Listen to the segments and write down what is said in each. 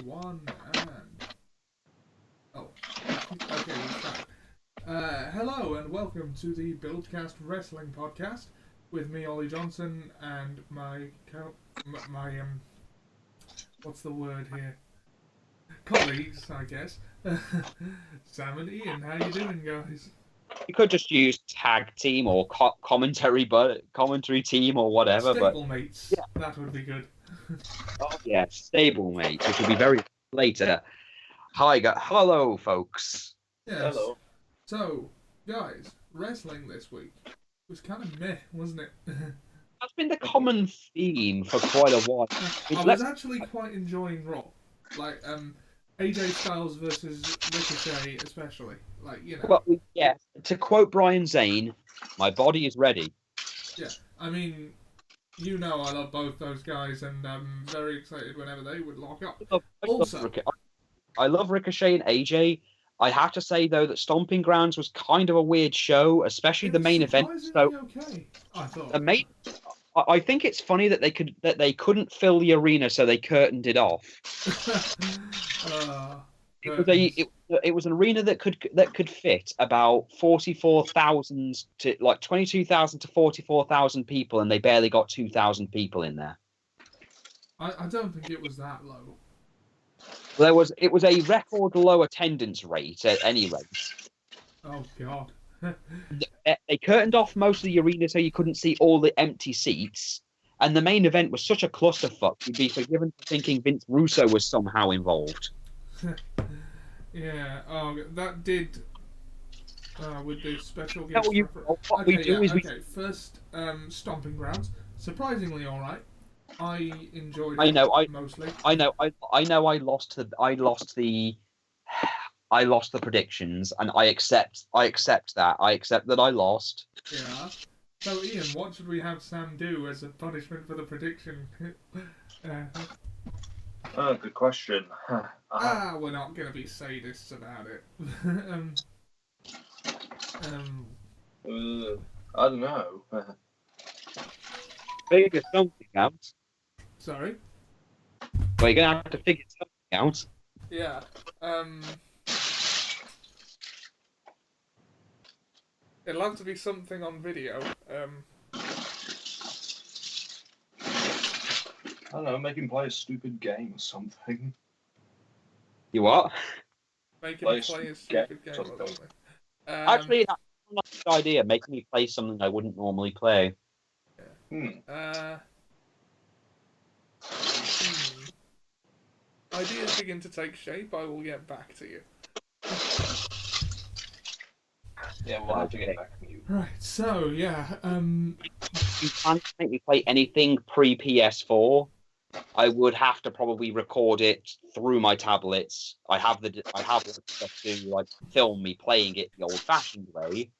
one, and... Oh, okay, we start. Hello, and welcome to the Bilgecast Wrestling Podcast with me, Ollie Johnson, and my what's the word here? Colleagues, I guess. Sam and Ian, how you doing, guys? You could just use tag team or commentary team or whatever, but Stablemates, yeah. that would be good. Oh yeah, stablemate, which will be very later. Hello, folks. Yes. Hello. So, guys, wrestling this week was kind of meh, wasn't it? That's been the common theme for quite a while. I was actually quite enjoying Raw, like AJ Styles versus Ricochet, especially. Like, you know. Well, yeah. To quote Brian Zane, "My body is ready." Yeah, I mean, you know, I love both those guys, and I'm very excited whenever they would lock up. I love Ricochet and AJ. I have to say though that Stomping Grounds was kind of a weird show, especially the main event. So okay, I thought. I think it's funny that they couldn't fill the arena, so they curtained it off. It was an arena that could fit about 44,000 to like 22,000 to 44,000 people, and they barely got 2,000 people in there. I don't think it was that low. It was a record low attendance rate at any rate. Oh God. They curtained off most of the arena so you couldn't see all the empty seats, and the main event was such a clusterfuck you'd be forgiven for thinking Vince Russo was somehow involved. Yeah, that did with the special guest. First, Stomping Grounds, surprisingly all right. I enjoyed it mostly. I know. I lost the predictions, and I accept that. I accept that I lost. Yeah. So, Ian, what should we have Sam do as a punishment for the prediction? Good question. We're not going to be sadists about it. I don't know. Figure something out. Sorry? Well, you're going to have to figure something out. Yeah. It'll have to be something on video. I don't know, make him play a stupid game or something. You what? Make him play a stupid game or something. Actually, that's not a good idea. Making me play something I wouldn't normally play. Yeah. Ideas begin to take shape. I will get back to you. Yeah, we'll have to get back to you. Right, so, yeah, You can't make me play anything pre-PS4. I would have to probably record it through my tablets. I have stuff to like film me playing it the old-fashioned way.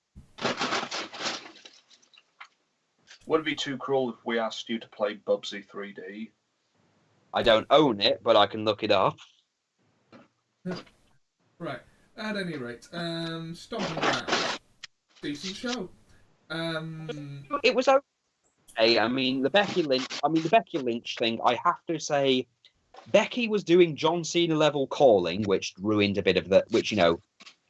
Would it be too cruel if we asked you to play Bubsy 3D? I don't own it, but I can look it up. Right. At any rate, Stomping Grounds. Decent show. It was okay. I mean, the Becky Lynch thing, I have to say, Becky was doing John Cena level calling, which ruined a bit of which,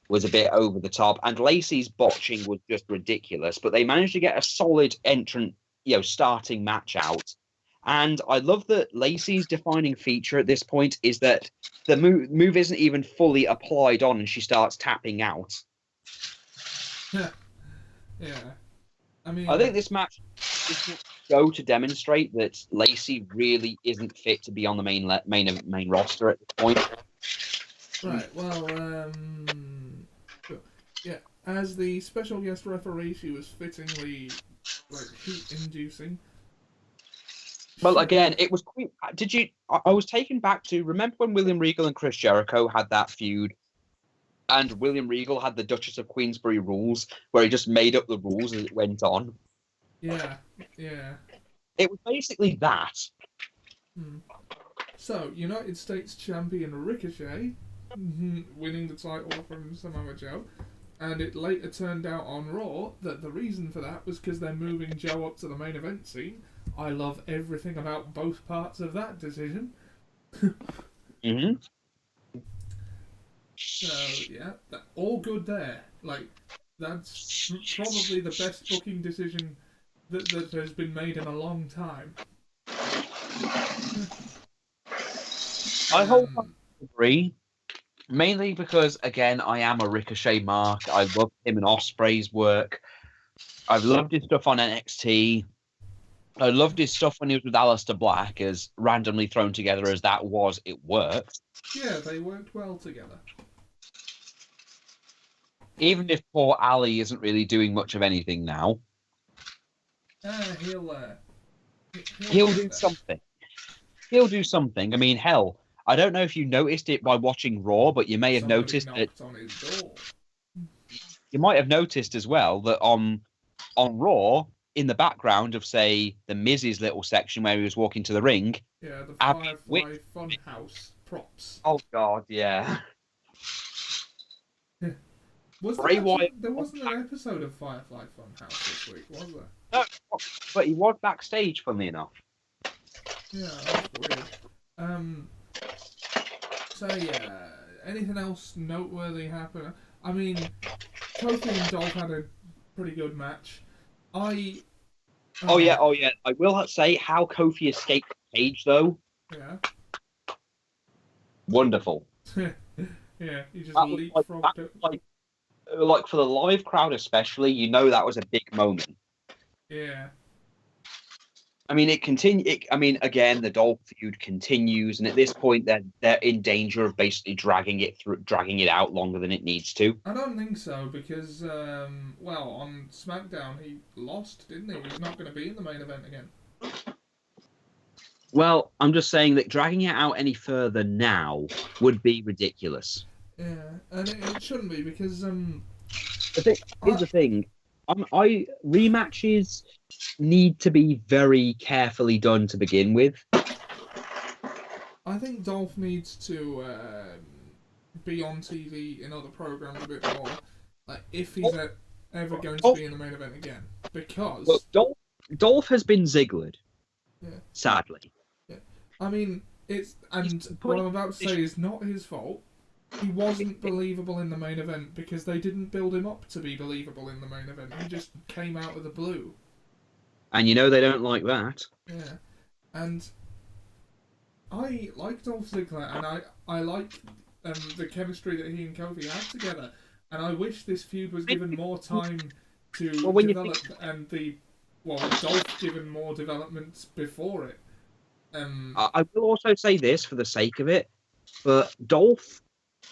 was a bit over the top, and Lacey's botching was just ridiculous, but they managed to get a solid entrant, starting match out. And I love that Lacey's defining feature at this point is that the move isn't even fully applied on and she starts tapping out. Yeah. I mean, I think this match go to demonstrate that Lacey really isn't fit to be on the main roster at this point. Right, well, yeah, as the special guest referee, she was fittingly, heat-inducing. Well, again, it was. I was taken back to remember when William Regal and Chris Jericho had that feud, and William Regal had the Duchess of Queensberry rules, where he just made up the rules as it went on. Yeah. It was basically that. So, United States champion Ricochet, winning the title from Samoa Joe, and it later turned out on Raw that the reason for that was because they're moving Joe up to the main event scene. I love everything about both parts of that decision. Mm-hmm. So yeah, all good there. Like that's probably the best booking decision that has been made in a long time. I wholeheartedly agree. Mainly because, again, I am a Ricochet mark. I love him and Osprey's work. I've loved his stuff on NXT. I loved his stuff when he was with Aleister Black, as randomly thrown together as that was, it worked. Yeah, they worked well together. Even if poor Ali isn't really doing much of anything now, He'll he'll get do there. something. He'll do something. I mean, hell, I don't know if you noticed it by watching Raw, but you may have Somebody noticed that knocked on his door. you might have noticed as well that on Raw, in the background of, say, the Miz's little section where he was walking to the ring, Yeah, the Abby Firefly Funhouse props. oh god, yeah. Was there Bray actually? Wyatt, There wasn't an episode of Firefly Funhouse this week, was there? no, but he was backstage, funnily enough. Yeah, that's weird. So yeah, anything else noteworthy happen? I mean, Kofi and Dolph had a pretty good match. Oh yeah. I will say how Kofi escaped the cage, though. Yeah. Wonderful. Yeah, he just That was leapfrogged it. like for the live crowd especially, that was a big moment. Yeah. I mean, I mean, again, the Dolph feud continues, and at this point, they're in danger of basically dragging it out longer than it needs to. I don't think so because, well, on SmackDown he lost, didn't he? He's not going to be in the main event again. Well, I'm just saying that dragging it out any further now would be ridiculous. Yeah, and it shouldn't be because Here's the thing. Rematches need to be very carefully done to begin with. I think Dolph needs to be on TV in other programs a bit more. Like if he's ever going to be in the main event again, because Dolph has been Zigglered. Yeah. Sadly. Yeah. I mean, what I'm about to say is not his fault. He wasn't believable in the main event because they didn't build him up to be believable in the main event. He just came out of the blue. And they don't like that. Yeah. And I like Dolph Ziggler, and I like the chemistry that he and Kofi had together. And I wish this feud was given more time to develop, and Dolph given more development before it. I will also say this for the sake of it, but Dolph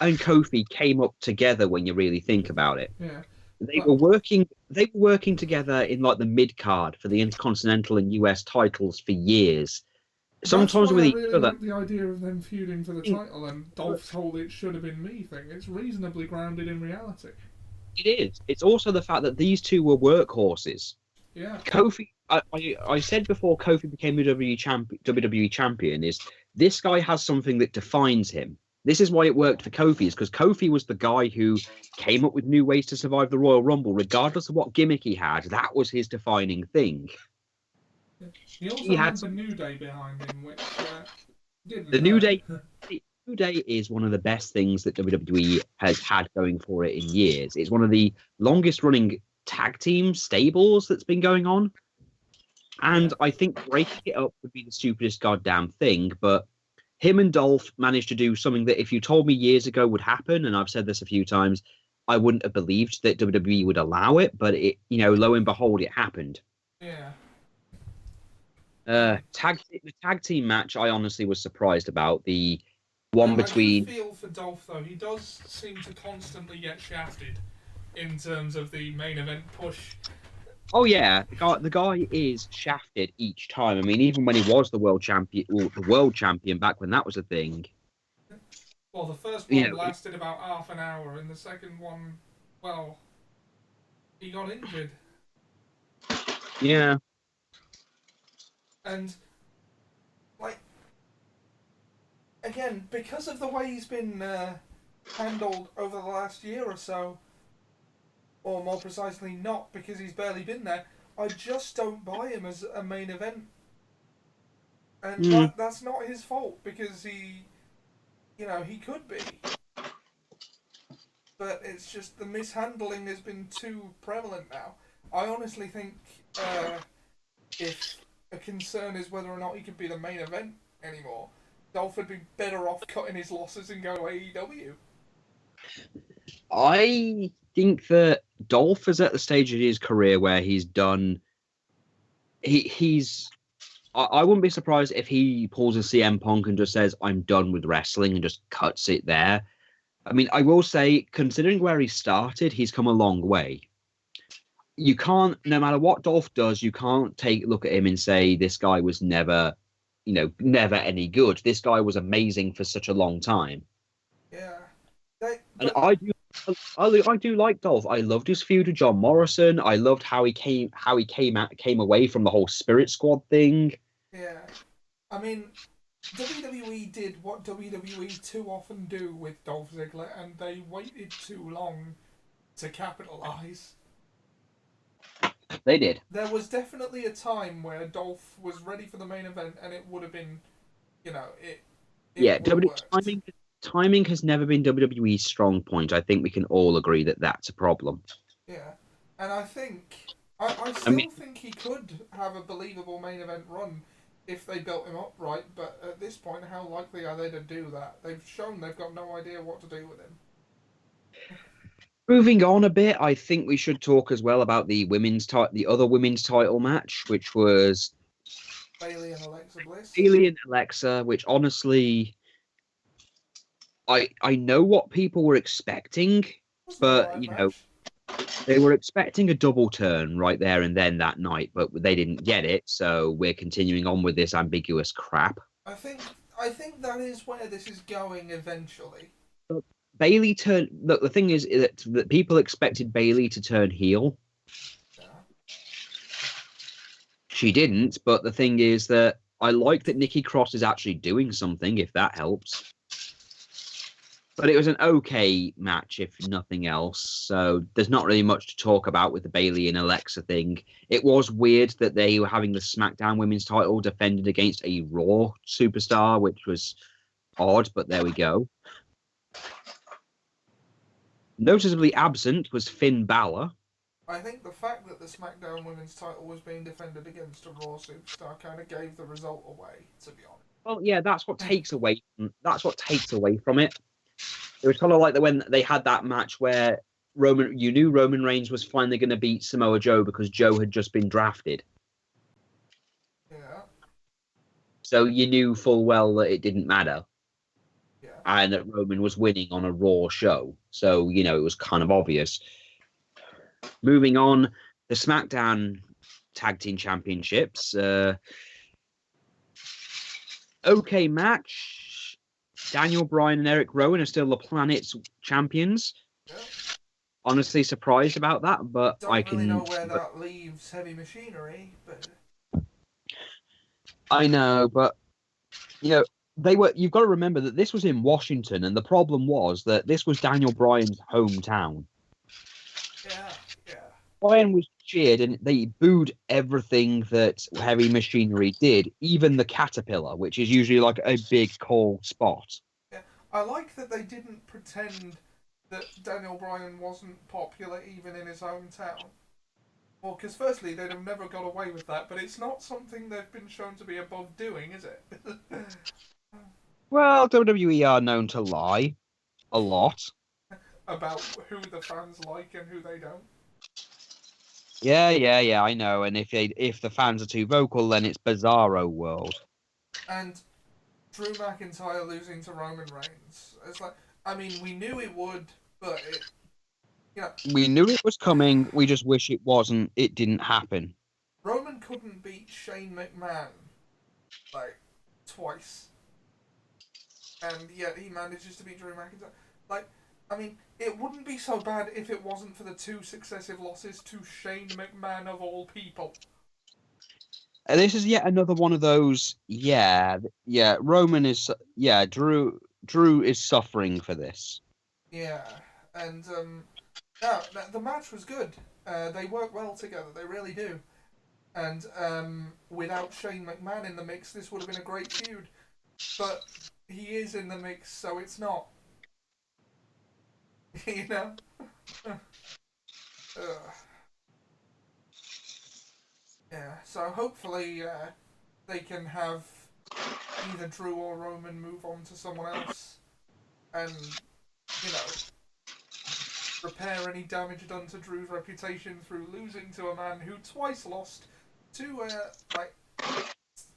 and Kofi came up together when you really think about it. Yeah. They were working together in like the mid card for the Intercontinental and US titles for years. Sometimes with I each really other. like the idea of them feuding for the title and Dolph's whole "it should have been me" thing. It's reasonably grounded in reality. It is. It's also the fact that these two were workhorses. Yeah. Kofi, I said before Kofi became WWE champion, is this guy has something that defines him. This is why it worked for Kofi, is because Kofi was the guy who came up with new ways to survive the Royal Rumble, regardless of what gimmick he had. That was his defining thing. He also had the New Day behind him, which didn't. The New Day. The New Day is one of the best things that WWE has had going for it in years. It's one of the longest running tag team stables that's been going on. And I think breaking it up would be the stupidest goddamn thing, but him and Dolph managed to do something that if you told me years ago would happen, and I've said this a few times, I wouldn't have believed that WWE would allow it, but it, lo and behold, it happened. Yeah. The tag team match, I honestly was surprised about. The one between. I do feel for Dolph though. He does seem to constantly get shafted in terms of the main event push. Oh yeah, the guy is shafted each time. I mean, even when he was the world champion back when that was a thing. Well, the first one lasted about half an hour, and the second one, well, he got injured. Yeah. And, again, because of the way he's been handled over the last year or so, or more precisely not, because he's barely been there, I just don't buy him as a main event. And that's not his fault, because he could be. But it's just the mishandling has been too prevalent now. I honestly think if a concern is whether or not he could be the main event anymore, Dolph would be better off cutting his losses and go to AEW. I think that Dolph is at the stage of his career where he's done. He's. I wouldn't be surprised if he pulls a CM Punk and just says, "I'm done with wrestling," and just cuts it there. I mean, I will say, considering where he started, he's come a long way. You can't, no matter what Dolph does, you can't look at him and say this guy was never, never any good. This guy was amazing for such a long time. Yeah. And I do like Dolph. I loved his feud with John Morrison. I loved how he came away from the whole Spirit Squad thing. Yeah. I mean, WWE did what WWE too often do with Dolph Ziggler, and they waited too long to capitalize. They did. There was definitely a time where Dolph was ready for the main event, and it would have been, it Yeah, timing has never been WWE's strong point. I think we can all agree that that's a problem. Yeah, and I think I still think he could have a believable main event run if they built him up right. But at this point, how likely are they to do that? They've shown they've got no idea what to do with him. Moving on a bit, I think we should talk as well about the other women's title match, which was Bayley and Alexa Bliss. Bayley and Alexa, which honestly, I know what people were expecting, but they were expecting a double turn right there and then that night, but they didn't get it, so we're continuing on with this ambiguous crap. I think that is where this is going eventually. Bayley turned. Look, the thing is that people expected Bayley to turn heel. Yeah. She didn't, but the thing is that I like that Nikki Cross is actually doing something, if that helps. But it was an okay match, if nothing else. So there's not really much to talk about with the Bayley and Alexa thing. It was weird that they were having the SmackDown Women's title defended against a Raw superstar, which was odd, but there we go. Noticeably absent was Finn Balor. I think the fact that the SmackDown Women's title was being defended against a Raw superstar kind of gave the result away, to be honest. Well, yeah, that's what takes away from it. It was kind of like when they had that match where you knew Roman Reigns was finally going to beat Samoa Joe because Joe had just been drafted. Yeah. So you knew full well that it didn't matter. Yeah. And that Roman was winning on a Raw show. So, it was kind of obvious. Moving on, the SmackDown Tag Team Championships. Okay match. Daniel Bryan and Eric Rowan are still the Planet's champions. Yeah. Honestly surprised about that, but Don't really know where that leaves Heavy Machinery, but I know, but you've got to remember that this was in Washington, and the problem was that this was Daniel Bryan's hometown. Yeah. Bryan was cheered, and they booed everything that Heavy Machinery did, even the Caterpillar, which is usually like a big cold spot. Yeah, I like that they didn't pretend that Daniel Bryan wasn't popular even in his hometown. Well, because firstly, they'd have never got away with that, but it's not something they've been shown to be above doing, is it? Well, WWE are known to lie a lot. About who the fans like and who they don't. Yeah, I know. And if the fans are too vocal, then it's Bizarro World. And Drew McIntyre losing to Roman Reigns. It's like, I mean, we knew it would, but we knew it was coming. We just wish it wasn't. It didn't happen. Roman couldn't beat Shane McMahon like twice, and yet he manages to beat Drew McIntyre. Like, I mean, it wouldn't be so bad if it wasn't for the 2 successive losses to Shane McMahon of all people. And this is yet another one of those. Roman is. Drew is suffering for this. Yeah, and the match was good. They work well together. They really do. And without Shane McMahon in the mix, this would have been a great feud. But he is in the mix, so it's not. You know. Yeah. So hopefully they can have either Drew or Roman move on to someone else, and you know repair any damage done to Drew's reputation through losing to a man who twice lost to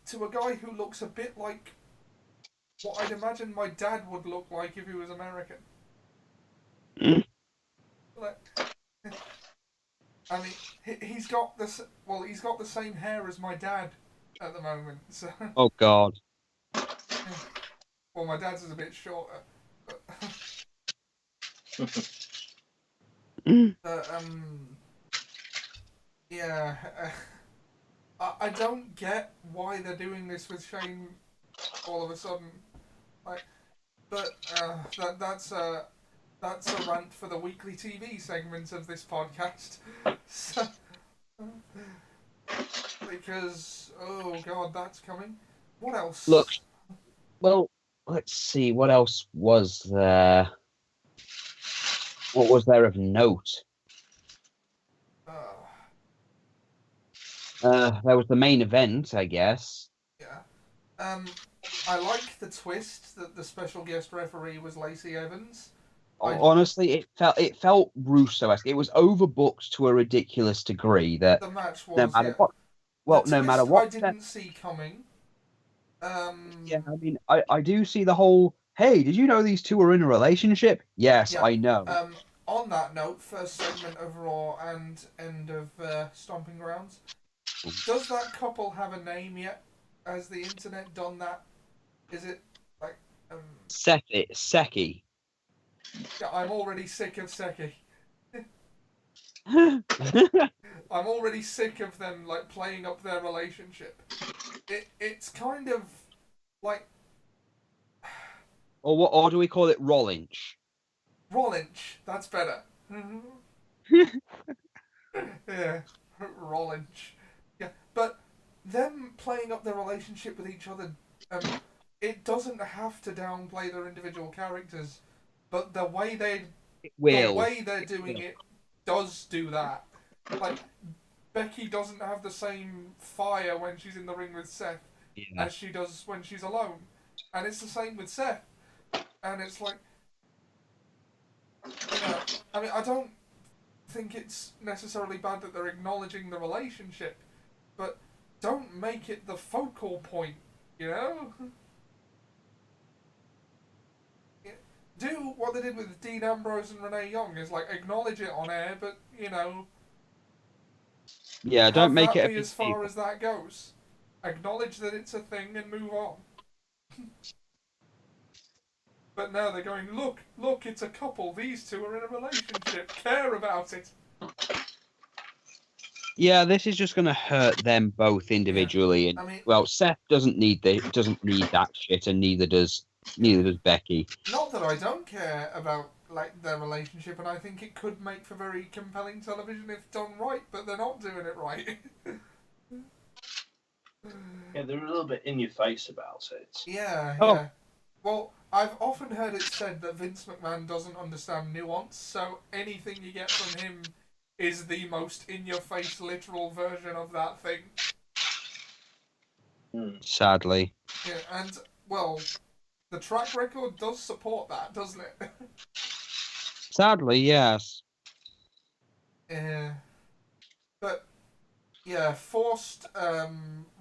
to a guy who looks a bit like what I'd imagine my dad would look like if he was American. Like, I mean, he's got this. Well, he's got the same hair as my dad at the moment. So, Oh God. well, my dad's is a bit shorter. But, yeah. I don't get why they're doing this with Shane all of a sudden. Like, but that's a rant for the weekly TV segment of this podcast. So, because oh god, that's coming. What else? Look, well, let's see. What else was there? What was there of note? There was the main event, I guess. Yeah. I like the twist that the special guest referee was Lacey Evans. Honestly, it felt Russo-esque. It was overbooked to a ridiculous degree that the match was, no matter yeah. what, well, the no twist matter what, I didn't see coming. yeah, I mean, I do see the whole. Hey, did you know these two are in a relationship? Yes, Yeah. I know. On that note, first segment of Raw and end of Stomping Grounds. Does that couple have a name yet? Has the internet done that? Is it like Seki. Yeah, I'm already sick of Seki. Or I'm already sick of them like playing up their relationship. It's kind of like what? Or do we call it Rollinch? Rollinch. That's better. Yeah, Rollinch. Yeah, but them playing up their relationship with each other, it doesn't have to downplay their individual characters, but the way they're doing it does do that. Like Becky doesn't have the same fire when she's in the ring with Seth as she does when she's alone, and it's the same with Seth. And it's like, I mean, I don't think it's necessarily bad that they're acknowledging the relationship, but don't make it the focal point, you know? Do what they did with Dean Ambrose and Renee Young, is like acknowledge it on air, but yeah, don't make it a be as far as that goes. Acknowledge that it's a thing and move on. But now they're going, look, it's a couple. These two are in a relationship. Care about it. Yeah, this is just going to hurt them both individually. Yeah. And well, Seth doesn't need that shit, and neither does Becky. Not that I don't care about like their relationship, and I think it could make for very compelling television if done right, but they're not doing it right. Yeah, they're a little bit in your face about it. Yeah, Oh. yeah. Well, I've often heard it said that Vince McMahon doesn't understand nuance, so anything you get from him is the most in-your-face literal version of that thing. Sadly. Yeah, and, well, the track record does support that, doesn't it? Sadly, yes. Yeah. But, yeah, forced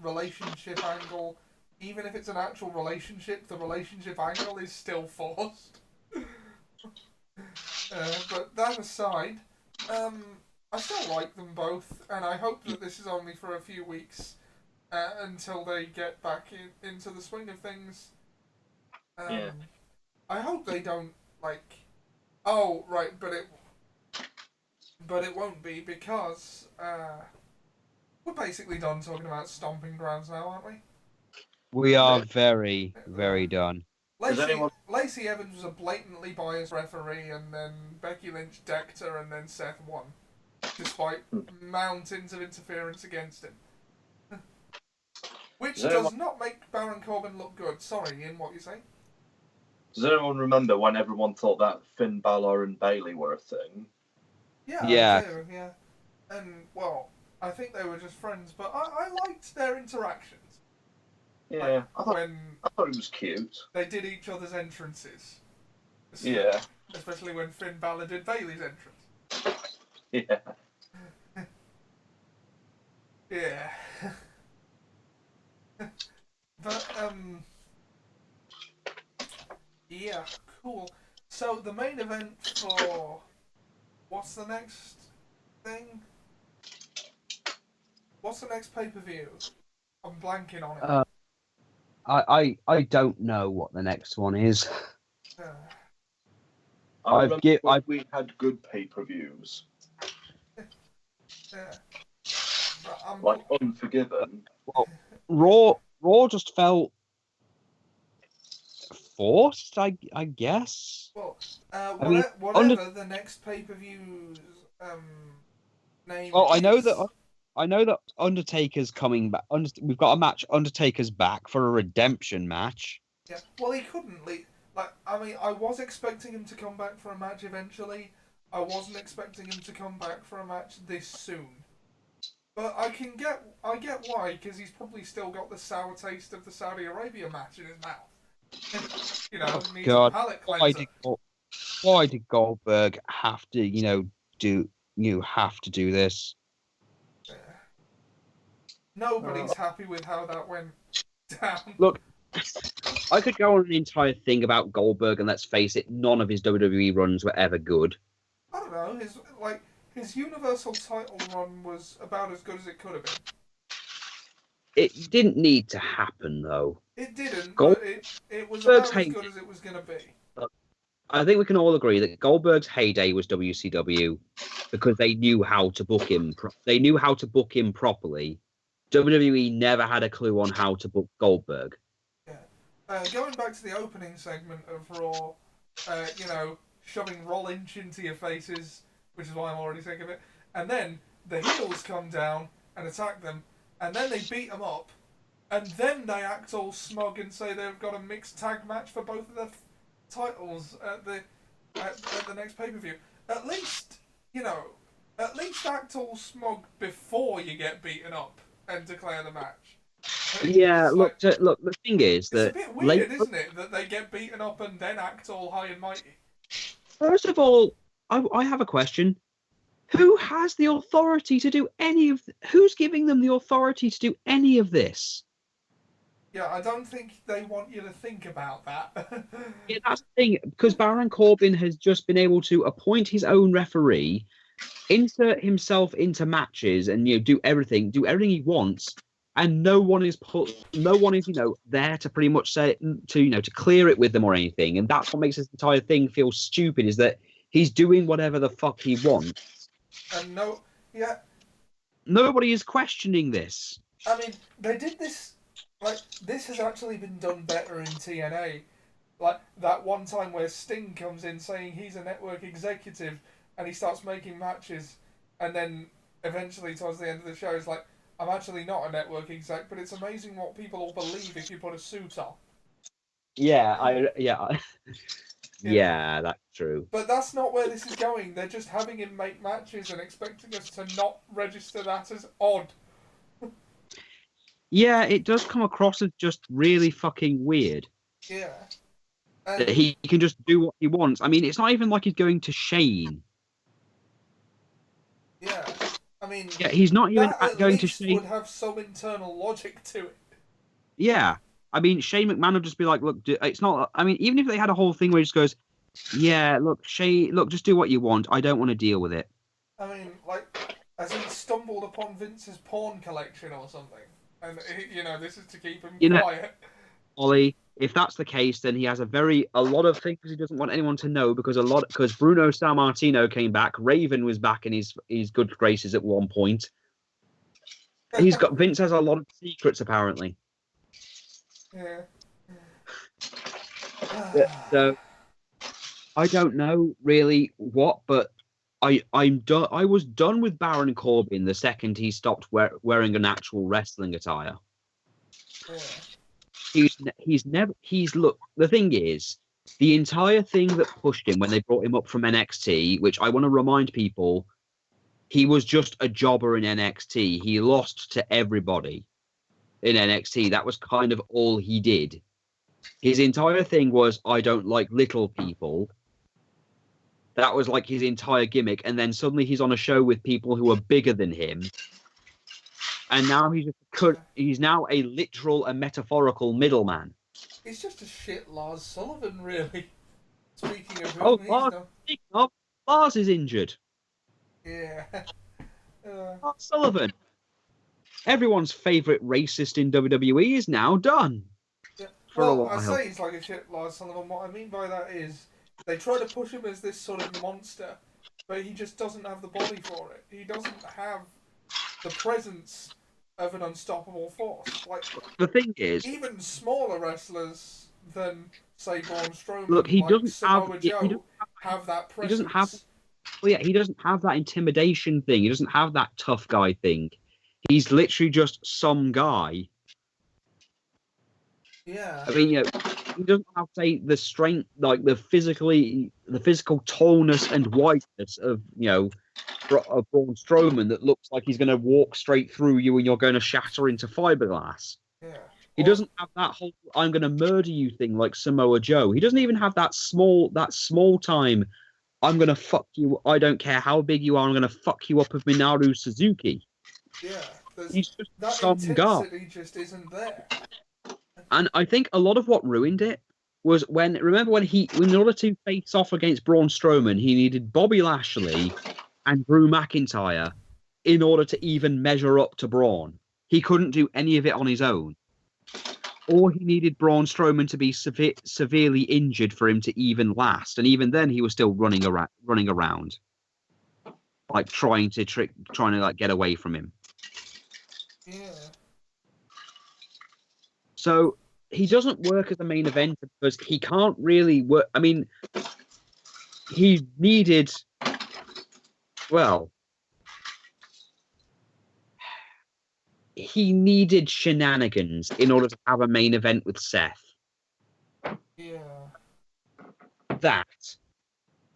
relationship angle, even if it's an actual relationship, the relationship angle is still forced. But that aside, I still like them both, and I hope that this is only for a few weeks until they get back into the swing of things. Yeah. I hope they don't oh right, but it won't be because we're basically done talking about Stomping Grounds now, aren't we? We are very, very done. Lacey Evans was a blatantly biased referee, and then Becky Lynch decked her, and then Seth won, despite mountains of interference against him. Which does not make Baron Corbin look good. Sorry, Ian, what you saying? Does anyone remember when everyone thought that Finn Balor and Bayley were a thing? Yeah, Yeah. I do, yeah. And, well, I think they were just friends, but I liked their interactions. Yeah, Like, I thought it was cute. they did each other's entrances. Yeah. Especially when Finn Balor did Bayley's entrance. Yeah. Yeah. But, yeah, cool. So, the main event for... What's the next thing? What's the next pay-per-view? I'm blanking on it. I don't know what the next one is. I remember when we had good pay-per-views. Yeah. Like Unforgiven. Well, Raw just felt forced, I guess. Well, mean, whatever the next pay-per-view's name Well, is. I know that Undertaker's coming back. We've got a match. Undertaker's back for a redemption match. Yeah. Well, he couldn't leave. Like, I mean, I was expecting him to come back for a match eventually. I wasn't expecting him to come back for a match this soon. But I get why, because he's probably still got the sour taste of the Saudi Arabia match in his mouth. You know, needs a palate cleanser. Why did Goldberg have to, do this? Yeah. Nobody's happy with how that went down. Look, I could go on an entire thing about Goldberg, and let's face it, none of his WWE runs were ever good. I don't know. His Universal title run was about as good as it could have been. It didn't need to happen, though. It didn't, but it was about as good as it was going to be. I think we can all agree that Goldberg's heyday was WCW because they knew how to book him. They knew how to book him properly. WWE never had a clue on how to book Goldberg. Yeah. Going back to the opening segment of Raw, shoving Roll Inch into your faces, which is why I'm already sick of it. And then the heels come down and attack them, and then they beat them up, and then they act all smug and say they've got a mixed tag match for both of their titles at the next pay-per-view. At least act all smug before you get beaten up and declare the match. Yeah, look. The thing is that it's a bit weird, isn't it, that they get beaten up and then act all high and mighty. First of all, I have a question. Who has the authority to do who's giving them the authority to do any of this? Yeah, I don't think they want you to think about that. Yeah, that's the thing, because Baron Corbin has just been able to appoint his own referee, insert himself into matches, and do everything he wants, and no one is there to pretty much say to clear it with them or anything. And that's what makes this entire thing feel stupid, is that he's doing whatever the fuck he wants. And nobody is questioning this. I mean, they did this. Like, this has actually been done better in TNA. Like, that one time where Sting comes in saying he's a network executive and he starts making matches, and then eventually towards the end of the show he's like, I'm actually not a network exec, but it's amazing what people will believe if you put a suit on. Yeah, yeah, that's true. But that's not where this is going. They're just having him make matches and expecting us to not register that as odd. Yeah, it does come across as just really fucking weird. Yeah. That he can just do what he wants. I mean, it's not even like he's going to Shane. Yeah. I mean, yeah, he's not even going to Shane. Would have some internal logic to it. Yeah. I mean, Shane McMahon would just be like, look, it's not... I mean, even if they had a whole thing where he just goes, yeah, look, Shane, look, just do what you want. I don't want to deal with it. I mean, like, as he stumbled upon Vince's porn collection or something. And, this is to keep him quiet. Ollie, if that's the case, then he has a lot of things he doesn't want anyone to know, because Bruno Sammartino came back, Raven was back in his good graces at one point. Vince has a lot of secrets, apparently. Yeah. So I don't know really what, but I'm done. I was done with Baron Corbin the second he stopped wearing an actual wrestling attire. Yeah. Look. The thing is, The entire thing that pushed him when they brought him up from NXT, which I want to remind people, he was just a jobber in NXT. He lost to everybody in NXT. That was kind of all he did. His entire thing was, I don't like little people. That was like his entire gimmick. And then suddenly he's on a show with people who are bigger than him. And now he's now a literal and metaphorical middleman. He's just a shit Lars Sullivan, really. Speaking of Oh, whom, he's not. Lars is injured. Yeah. Lars Sullivan, everyone's favourite racist in WWE, is now done. Yeah. For a Well, while. I say he's like a shit Lars Sullivan. What I mean by that is they try to push him as this sort of monster, but he just doesn't have the body for it. He doesn't have the presence of an unstoppable force. Like, The thing is, even smaller wrestlers than, say, Braun Strowman, look, he like doesn't Samoa have. Joe, have that presence. He doesn't have. Well, yeah, he doesn't have that intimidation thing. He doesn't have that tough guy thing. He's literally just some guy. Yeah. I mean, he doesn't have, say, the strength, like the physical tallness and wideness of, of Braun Strowman that looks like he's going to walk straight through you and you're going to shatter into fiberglass. Yeah. He doesn't have that whole "I'm going to murder you" thing like Samoa Joe. He doesn't even have that small time "I'm going to fuck you. I don't care how big you are. I'm going to fuck you up with Minoru Suzuki." Yeah. He's just that some guy. intensity just isn't there. And I think a lot of what ruined it was remember when in order to face off against Braun Strowman, he needed Bobby Lashley and Drew McIntyre in order to even measure up to Braun. He couldn't do any of it on his own. Or he needed Braun Strowman to be severely injured for him to even last. And even then, he was still running around, like trying to get away from him. Yeah. So he doesn't work as a main event because he can't really work. I mean, he needed, shenanigans in order to have a main event with Seth. Yeah. That.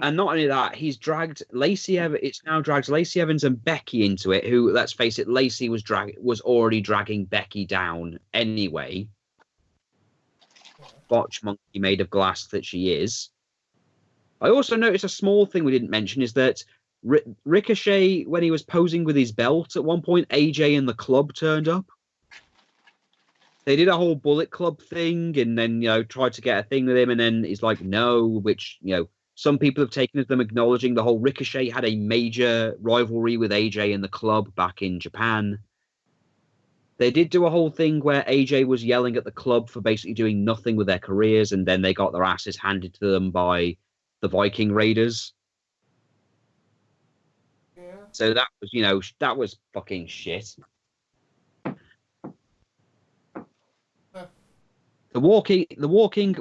And not only that, he's dragged Lacey Evans. It's now dragged Lacey Evans and Becky into it. Who, let's face it, Lacey was already dragging Becky down anyway. Botch monkey made of glass that she is. I also noticed a small thing we didn't mention is that Ricochet, when he was posing with his belt, at one point AJ and the club turned up. They did a whole Bullet Club thing, and then tried to get a thing with him, and then he's like, no, which some people have taken as them acknowledging the whole Ricochet had a major rivalry with AJ and the club back in Japan. They did do a whole thing where AJ was yelling at the club for basically doing nothing with their careers, and then they got their asses handed to them by the Viking Raiders. Yeah. So that was, that was fucking shit. The walking.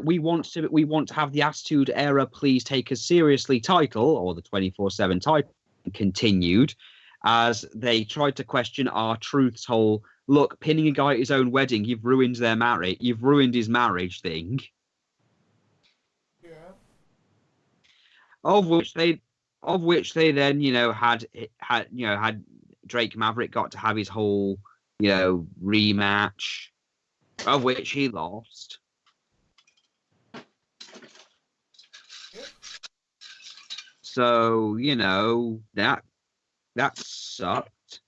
We want to have the Attitude Era please take us seriously title, or the 24/7 title, continued, as they tried to question our Truth's whole look, pinning a guy at his own wedding, you've ruined their marriage, you've ruined his marriage thing. Yeah. Of which they then had Drake Maverick got to have his whole rematch, of which he lost. Yep. So that sucked.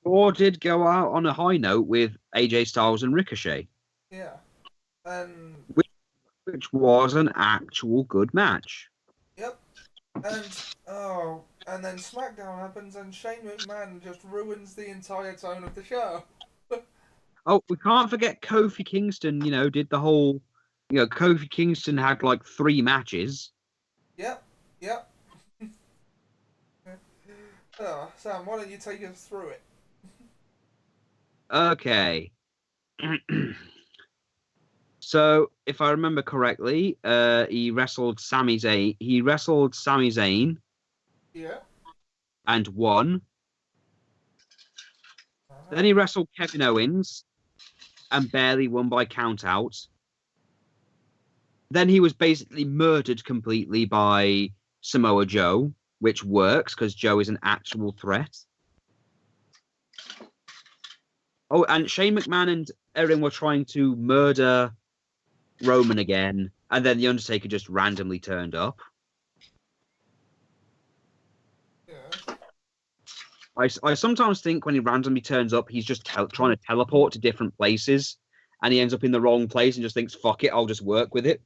Or did go out on a high note with AJ Styles and Ricochet. Yeah. And which was an actual good match. Yep. And then SmackDown happens and Shane McMahon just ruins the entire tone of the show. Oh, we can't forget Kofi Kingston, did the whole Kofi Kingston had like 3 matches. Yep. Sam, why don't you take us through it? Okay. So, if I remember correctly, he wrestled Sami Zayn. Yeah. And won. Then he wrestled Kevin Owens and barely won by count-out. Then he was basically murdered completely by Samoa Joe, which works because Joe is an actual threat. Oh, and Shane McMahon and Erin were trying to murder Roman again, and then The Undertaker just randomly turned up. Yeah. I sometimes think when he randomly turns up, he's just trying to teleport to different places, and he ends up in the wrong place and just thinks, fuck it, I'll just work with it.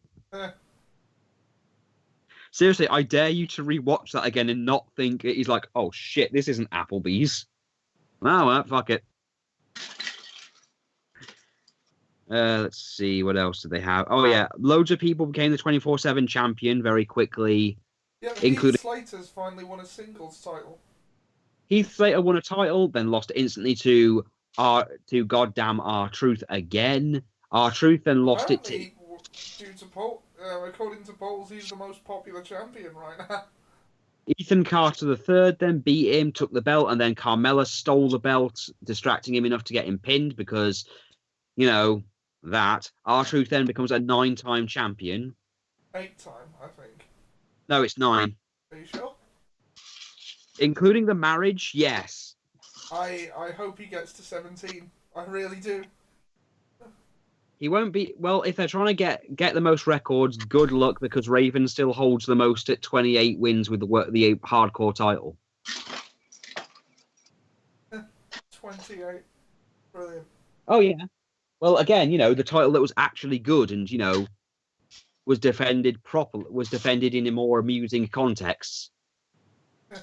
Seriously, I dare you to rewatch that again and not think he's like, oh shit, this isn't Applebee's. Oh, well, fuck it. Let's see, what else do they have? Oh, yeah, loads of people became the 24/7 champion very quickly. Yeah, including Heath Slater's finally won a singles title. Heath Slater won a title, then lost instantly to goddamn R-Truth again. R-Truth then lost it to... Due to according to polls, he's the most popular champion right now. Ethan Carter III then beat him, took the belt, and then Carmella stole the belt, distracting him enough to get him pinned because, you know, that. R-Truth then becomes a 9-time champion. 8-time, I think. No, it's 9. Are you sure? Including the marriage, yes. I hope he gets to 17. I really do. He won't be... Well, if they're trying to get the most records, good luck, because Raven still holds the most at 28 wins with the hardcore title. 28. Brilliant. Oh, yeah. Well, again, you know, the title that was actually good and, you know, was defended in a more amusing contexts. Well,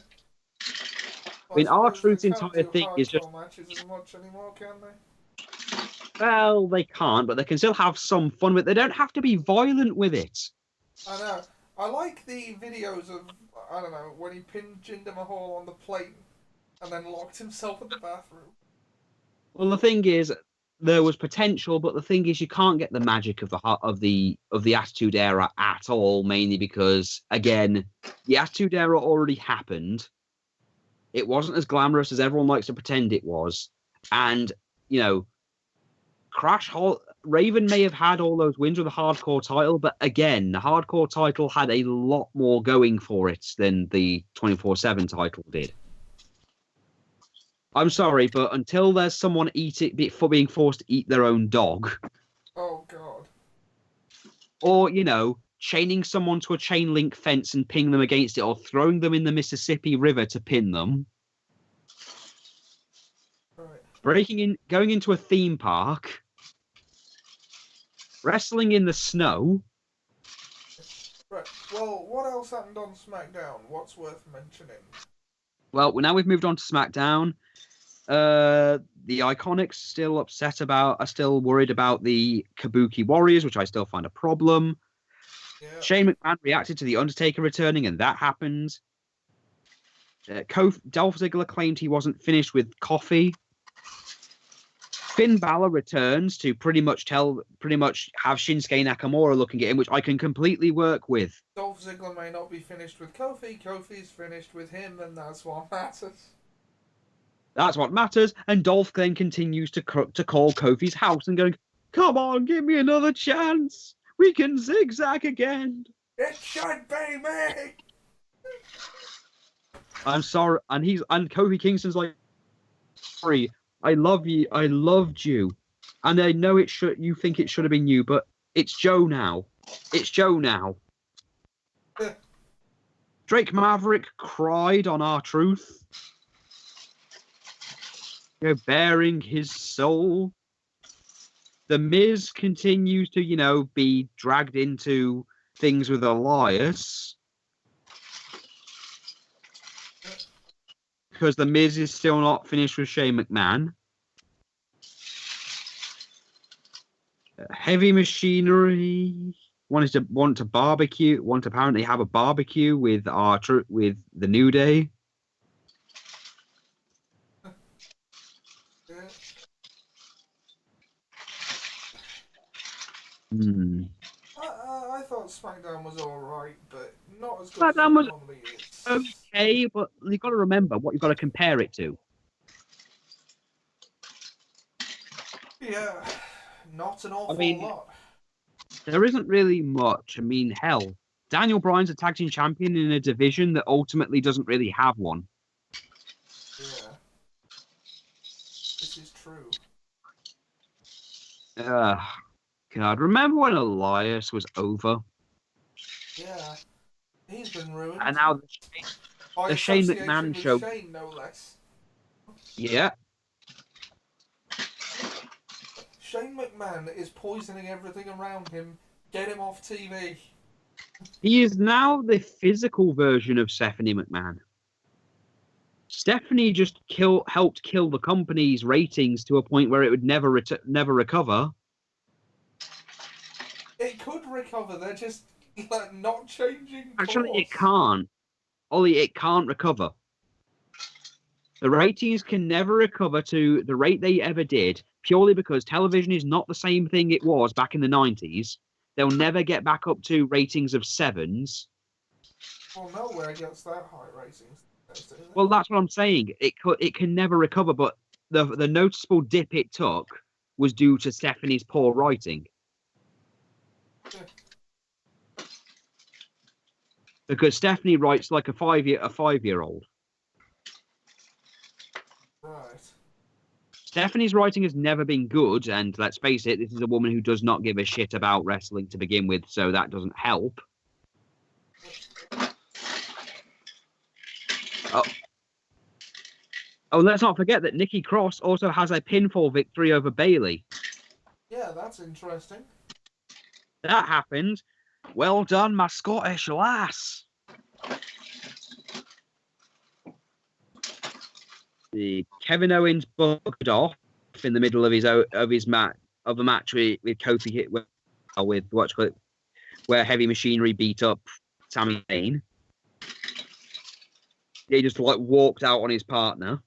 I mean, R-Truth's entire thing is just... matches as much anymore, can they? Well, they can't, but they can still have some fun with it. They don't have to be violent with it. I know. I like the videos of, I don't know, when he pinned Jinder Mahal on the plate and then locked himself in the bathroom. Well, the thing is, there was potential, but the thing is, you can't get the magic of the Attitude Era at all. Mainly because, again, the Attitude Era already happened. It wasn't as glamorous as everyone likes to pretend it was, and you know, Raven may have had all those wins with the hardcore title, but again, the hardcore title had a lot more going for it than the 24/7 title did. I'm sorry, but until there's someone being forced to eat their own dog. Oh, God. Or, you know, chaining someone to a chain link fence and pinning them against it, or throwing them in the Mississippi River to pin them. Right. Going into a theme park. Wrestling in the snow. Right. Well, what else happened on SmackDown? What's worth mentioning? Well, now we've moved on to SmackDown. The Iconics are still worried about the Kabuki Warriors, which I still find a problem. Yeah. Shane McMahon reacted to The Undertaker returning, and that happened. Dolph Ziggler claimed he wasn't finished with coffee. Finn Balor returns to pretty much have Shinsuke Nakamura looking at him, which I can completely work with. Dolph Ziggler may not be finished with Kofi. Kofi's finished with him, and that's what matters. That's what matters. And Dolph then continues to call Kofi's house and going, "Come on, give me another chance. We can zigzag again." It should be me. I'm sorry, and Kofi Kingston's like, "Sorry, I love you. I loved you, and I know you think it should have been you, but it's Joe now. It's Joe now." Drake Maverick cried on R-Truth. Bearing his soul. The Miz continues to, be dragged into things with Elias. Because the Miz is still not finished with Shane McMahon. Heavy Machinery want to apparently have a barbecue with the New Day. I thought SmackDown was alright, but not as good SmackDown as it normally is. Okay, but you've got to remember what you've got to compare it to. Yeah, not an awful mean, lot. there isn't really much. I mean, hell, Daniel Bryan's a tag team champion in a division that ultimately doesn't really have one. Yeah. This is true. God, remember when Elias was over? Yeah. He's been ruined. And now By the Shane association McMahon with show. Shane, no less. Yeah, Shane McMahon is poisoning everything around him. Get him off TV. he is now the physical version of Stephanie McMahon. Stephanie just helped kill the company's ratings to a point where it would never recover. It could recover. They're just not changing course. Actually, it can't. Ollie, it can't recover. The ratings can never recover to the rate they ever did, purely because television is not the same thing it was back in the 90s. They'll never get back up to ratings of 7s. Well, nowhere gets that high ratings. Well, that's what I'm saying. It can never recover, but the noticeable dip it took was due to Stephanie's poor writing. Yeah. Because Stephanie writes like a 5-year-old. Right. Stephanie's writing has never been good, and let's face it, this is a woman who does not give a shit about wrestling to begin with, so that doesn't help. Oh, let's not forget that Nikki Cross also has a pinfall victory over Bayley. Yeah, that's interesting. That happened. Well done, my Scottish lass. The Kevin Owens bugged off in the middle of a match with Kofi with what's called where Heavy Machinery beat up Sami Zayn. He just walked out on his partner.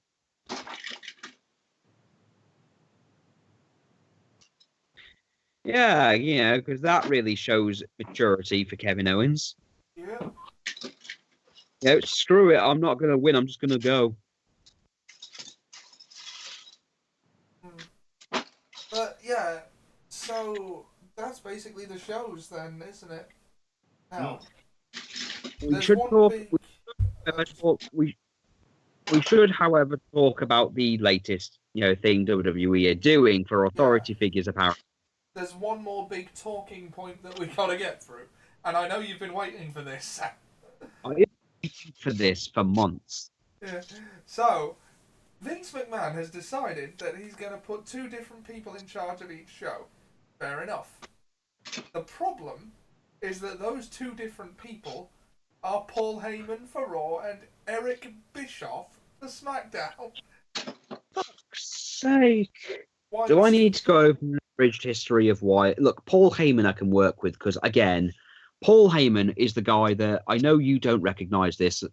Yeah, because that really shows maturity for Kevin Owens. Yeah. Yeah, screw it. I'm not going to win. I'm just going to go. But yeah, so that's basically the shows then, isn't it? Now, We should however, talk about the latest, thing WWE are doing for authority figures. Apparently, there's one more big talking point that we gotta get through, and I know you've been waiting for this. For months. Yeah. So, Vince McMahon has decided that he's going to put 2 different people in charge of each show. Fair enough. The problem is that those 2 different people are Paul Heyman for Raw and Eric Bischoff for SmackDown. Fuck's sake. Why Do I need to go over the abridged history of why? Look, Paul Heyman I can work with because, again, Paul Heyman is the guy that I know you don't recognize this,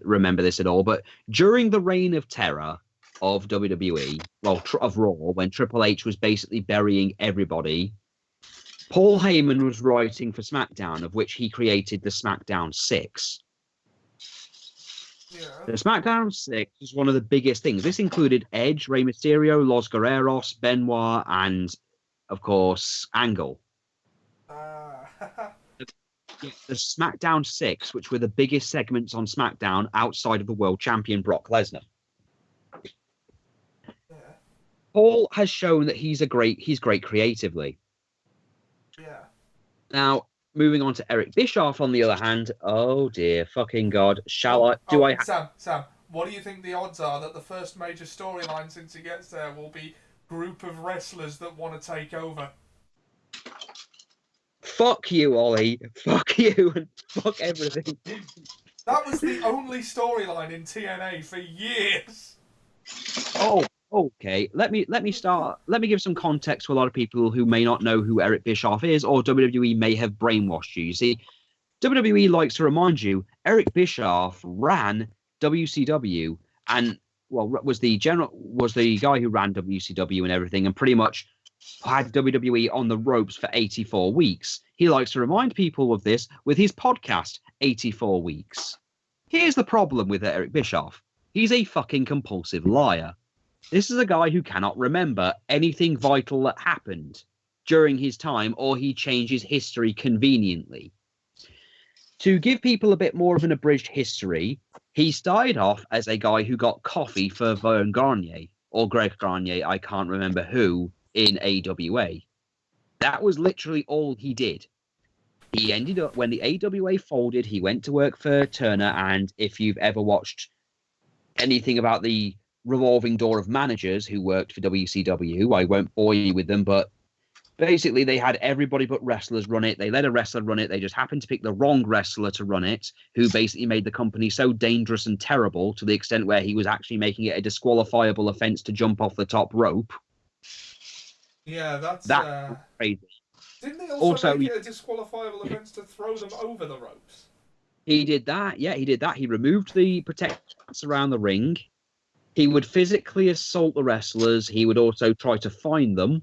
remember this at all, but during the reign of terror of WWE, of Raw, when Triple H was basically burying everybody, Paul Heyman was writing for SmackDown, of which he created the SmackDown 6. Yeah. The SmackDown 6 was one of the biggest things. This included Edge, Rey Mysterio, Los Guerreros, Benoit, and, of course, Angle. The SmackDown 6, which were the biggest segments on SmackDown outside of the world champion Brock Lesnar. Yeah. Paul has shown that he's great creatively. Yeah. Now, moving on to Eric Bischoff, on the other hand, oh dear fucking God, Sam, what do you think the odds are that the first major storyline since he gets there will be group of wrestlers that want to take over? Fuck you, Ollie. Fuck you and fuck everything. That was the only storyline in TNA for years. Oh, okay. Let me start. Let me give some context to a lot of people who may not know who Eric Bischoff is, or WWE may have brainwashed you. You see, WWE likes to remind you Eric Bischoff ran WCW and was the guy who ran WCW and everything, and pretty much had WWE on the ropes for 84 weeks. He likes to remind people of this with his podcast, 84 Weeks. Here's the problem with Eric Bischoff. He's a fucking compulsive liar. This is a guy who cannot remember anything vital that happened during his time, or he changes history conveniently. To give people a bit more of an abridged history, he started off as a guy who got coffee for Vern Gagne, or Greg Gagne, I can't remember who, in AWA. That was literally all he did. He ended up, when the AWA folded, he went to work for Turner, and if you've ever watched anything about the revolving door of managers who worked for WCW, I won't bore you with them, but basically they had everybody but wrestlers run it. They let a wrestler run it. They just happened to pick the wrong wrestler to run it, who basically made the company so dangerous and terrible to the extent where he was actually making it a disqualifiable offense to jump off the top rope. Yeah, that's crazy. Didn't they also make it a disqualifiable offence to throw them over the ropes? He did that. Yeah, he did that. He removed the protectors around the ring. He would physically assault the wrestlers. He would also try to fine them.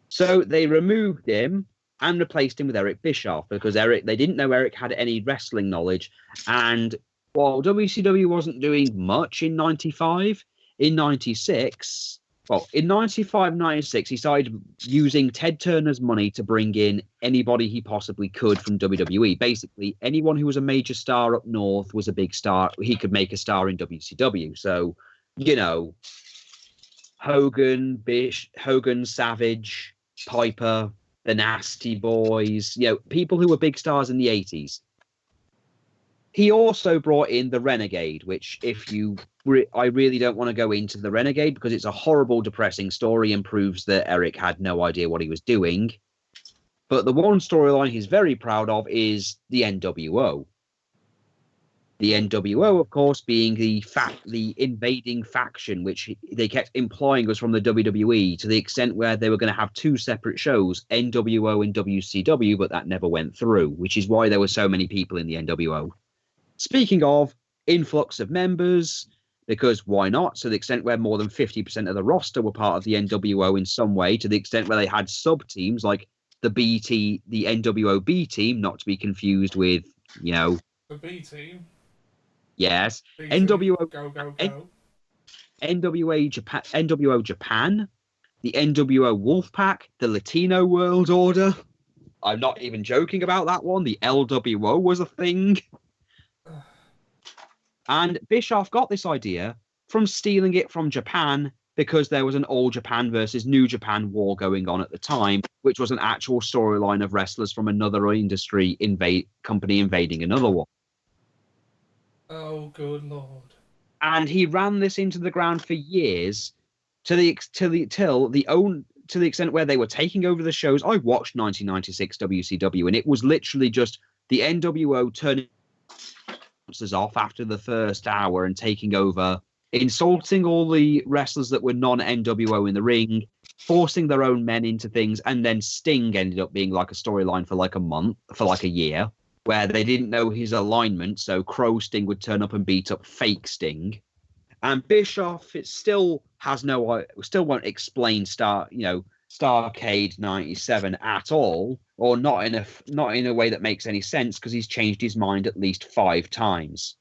So they removed him and replaced him with Eric Bischoff because they didn't know Eric had any wrestling knowledge. And while WCW wasn't doing much in 95, in 96, well, in 95, 96, he started using Ted Turner's money to bring in anybody he possibly could from WWE. Basically, anyone who was a major star up north was a big star. He could make a star in WCW. So, you know, Hogan, Savage, Piper, the Nasty Boys, you know, people who were big stars in the 80s. He also brought in the Renegade, which I really don't want to go into the Renegade because it's a horrible, depressing story and proves that Eric had no idea what he was doing. But the one storyline he's very proud of is the NWO. The NWO, of course, being the invading faction, which they kept implying was from the WWE to the extent where they were going to have two separate shows, NWO and WCW, but that never went through, which is why there were so many people in the NWO. Speaking of influx of members, because why not? To the extent where more than 50% of the roster were part of the NWO in some way, to the extent where they had sub-teams like the NWO B team, not to be confused with, you know... The B team? Yes. B NWO... Go. NWO Japan, the NWO Wolfpack, the Latino World Order. I'm not even joking about that one. The LWO was a thing. And Bischoff got this idea from stealing it from Japan because there was an All Japan versus New Japan war going on at the time, which was an actual storyline of wrestlers from another industry company invading another one. Oh, good Lord. And he ran this into the ground for years to the extent where they were taking over the shows. I watched 1996 WCW, and it was literally just the NWO turning off after the first hour and taking over, insulting all the wrestlers that were non-NWO in the ring, forcing their own men into things, and then Sting ended up being like a storyline for like a year, where they didn't know his alignment, so Crow Sting would turn up and beat up fake Sting. And Bischoff, still won't explain Starrcade 97 at all, or not in a way that makes any sense, because he's changed his mind at least 5 times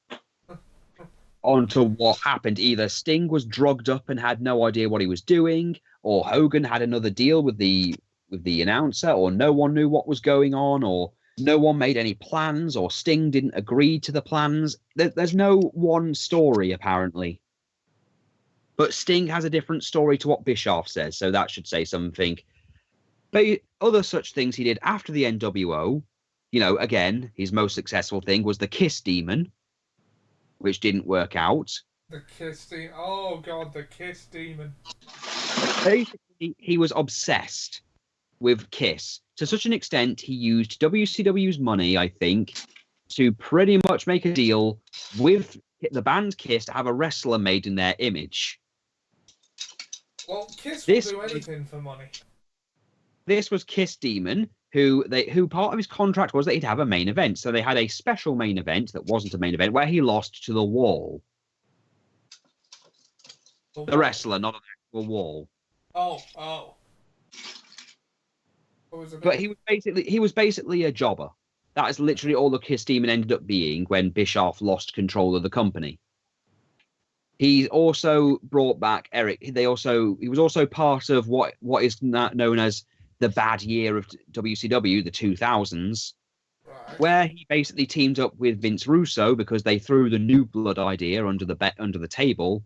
onto what happened. Either Sting was drugged up and had no idea what he was doing, or Hogan had another deal with the announcer, or no one knew what was going on, or no one made any plans, or Sting didn't agree to the plans. There's no one story, apparently. But Sting has a different story to what Bischoff says, so that should say something. But other such things he did after the NWO, again, his most successful thing was the Kiss Demon, which didn't work out. The Kiss Demon. Oh, God, the Kiss Demon. Basically, he was obsessed with Kiss. To such an extent, he used WCW's money, I think, to pretty much make a deal with the band Kiss to have a wrestler made in their image. Well, Kiss will do anything for money. This was Kiss Demon, who part of his contract was that he'd have a main event. So they had a special main event that wasn't a main event where he lost to the Wall. The wrestler, not an actual Wall. Oh. But he was basically a jobber. That is literally all the Kiss Demon ended up being when Bischoff lost control of the company. He also brought back Eric. He was also part of what is known as the bad year of WCW, the 2000s, Right. where he basically teamed up with Vince Russo because they threw the new blood idea under the table,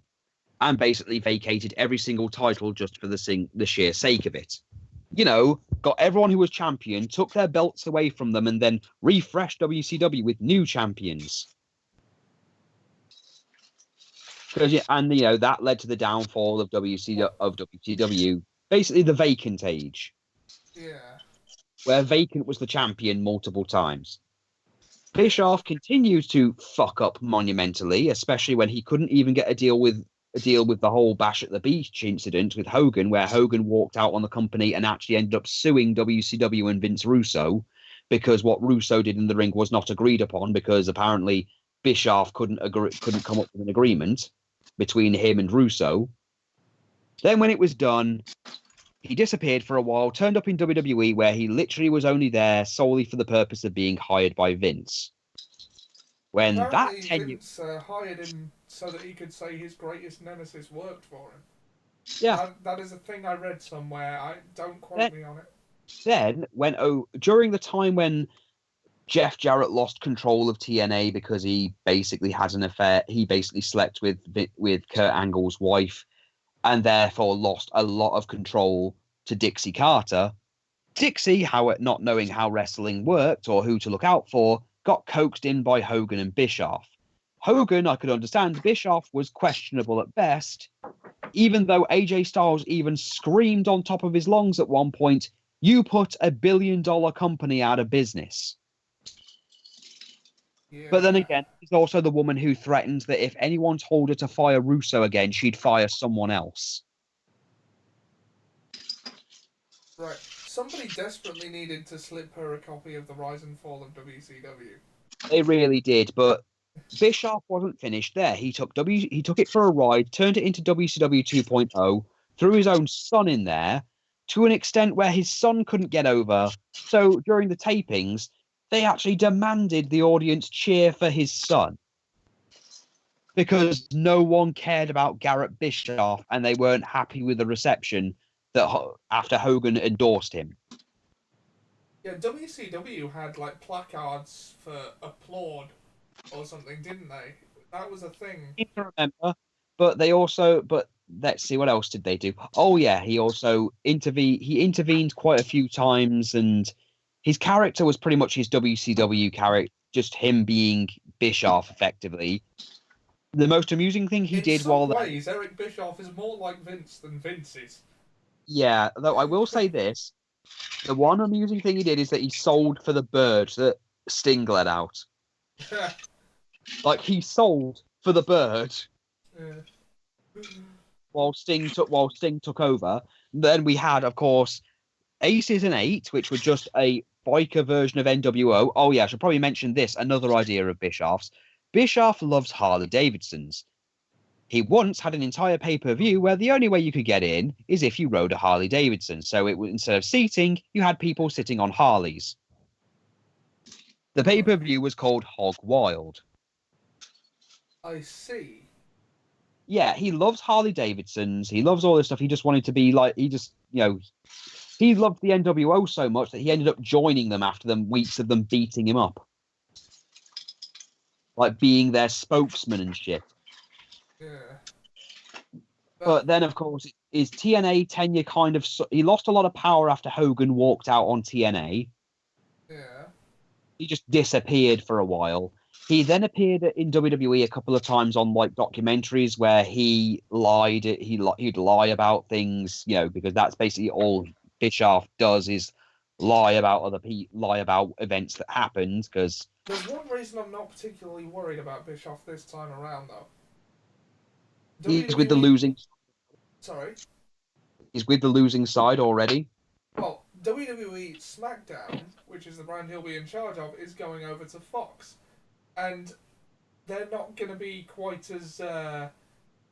and basically vacated every single title just for the sheer sake of it. You know, got everyone who was champion, took their belts away from them, and then refreshed WCW with new champions. And you know that led to the downfall of WCW, basically the vacant age, Yeah. where vacant was the champion multiple times. Bischoff continued to fuck up monumentally, especially when he couldn't even get a deal with the whole Bash at the Beach incident with Hogan, where Hogan walked out on the company and actually ended up suing WCW and Vince Russo because what Russo did in the ring was not agreed upon, because apparently Bischoff couldn't come up with an agreement between him and Russo. Then when it was done, he disappeared for a while, turned up in WWE, where he literally was only there solely for the purpose of being hired by Vince. When that Apparently, tenure, Vince hired him so that he could say his greatest nemesis worked for him. yeah, That is a thing I read somewhere. Don't quote then, me on it. then when during the time when Jeff Jarrett lost control of TNA because he basically had an affair, he basically slept with Kurt Angle's wife, and therefore lost a lot of control to Dixie Carter. Dixie, not knowing how wrestling worked or who to look out for, got coaxed in by Hogan and Bischoff. Hogan, I could understand. Bischoff was questionable at best, even though AJ Styles even screamed on top of his lungs at one point, "You put $1 billion company out of business." Yeah. But then again, she's also the woman who threatened that if anyone told her to fire Russo again, she'd fire someone else. Right. Somebody desperately needed to slip her a copy of The Rise and Fall of WCW. They really did, but Bischoff wasn't finished there. He took it for a ride, turned it into WCW 2.0, threw his own son in there to an extent where his son couldn't get over. So during the tapings, they actually demanded the audience cheer for his son because no one cared about Garrett Bischoff and they weren't happy with the reception that after Hogan endorsed him. Yeah, WCW had like placards for applaud or something, didn't they? That was a thing. I remember, but let's see, what else did they do? Oh yeah, he also intervened. He intervened quite a few times, and his character was pretty much his WCW character, just him being Bischoff, effectively. The most amusing thing he did In some ways, Eric Bischoff is more like Vince than Vince is. yeah, though I will say this: the one amusing thing he did is that he sold for the bird that Sting let out. Like he sold for the bird. Yeah. While Sting took over. Then we had, of course, Aces and Eight, which were just a biker version of NWO. Oh yeah, I should probably mention this. Another idea of Bischoff's. Bischoff loves Harley Davidsons. He once had an entire pay-per-view where the only way you could get in is if you rode a Harley Davidson. So it was, instead of seating, you had people sitting on Harleys. The pay-per-view was called Hog Wild. I see. Yeah, he loves Harley Davidsons. He loves all this stuff. He just wanted to be like, he loved the NWO so much that he ended up joining them after them weeks of them beating him up. Like being their spokesman and shit. Yeah. But then, of course, his TNA tenure kind of... He lost a lot of power after Hogan walked out on TNA. Yeah. He just disappeared for a while. He then appeared in WWE a couple of times on like documentaries where he lied. He'd lie about things, because that's basically all Bischoff does is lie about lie about events that happened. Because there's one reason I'm not particularly worried about Bischoff this time around, though. he's with the losing. Sorry. He's with the losing side already. Well, WWE SmackDown, which is the brand he'll be in charge of, is going over to Fox. And they're not going to be quite as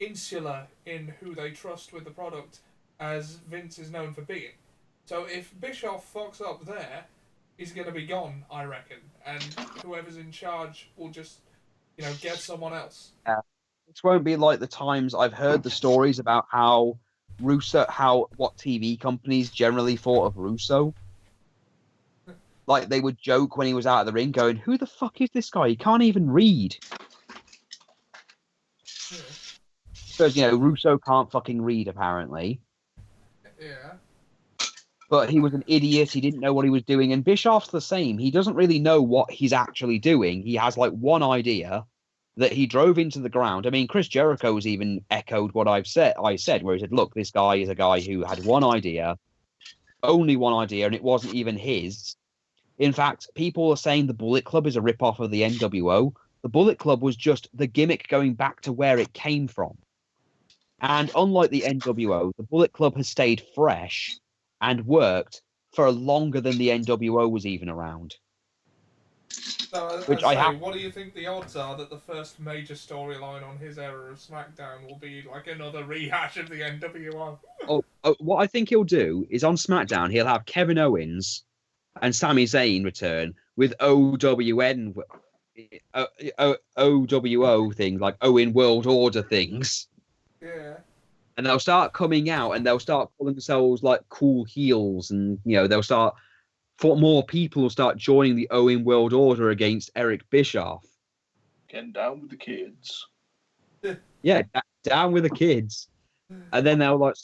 insular in who they trust with the product as Vince is known for being. So if Bischoff fucks up there, he's going to be gone, I reckon. And whoever's in charge will just, get someone else. this won't be like the times I've heard the stories about how what TV companies generally thought of Russo. Like, they would joke when he was out of the ring going, who the fuck is this guy? He can't even read. Because, Russo can't fucking read, apparently. Yeah. But he was an idiot. He didn't know what he was doing. And Bischoff's the same. He doesn't really know what he's actually doing. He has, like, one idea that he drove into the ground. I mean, Chris Jericho's even echoed what I said, where he said, look, this guy is a guy who had one idea, only one idea, and it wasn't even his. In fact, people are saying the Bullet Club is a rip-off of the NWO. The Bullet Club was just the gimmick going back to where it came from. And unlike the NWO, the Bullet Club has stayed fresh and worked for longer than the NWO was even around. So, what do you think the odds are that the first major storyline on his era of SmackDown will be like another rehash of the NWO? What I think he'll do is on SmackDown, he'll have Kevin Owens and Sami Zayn return with OWO things, like Owen World Order things. Yeah. And they'll start coming out and they'll start calling themselves like cool heels, and they'll start more people will start joining the Owen World Order against Eric Bischoff. Getting down with the kids. Yeah, down with the kids. And then they'll have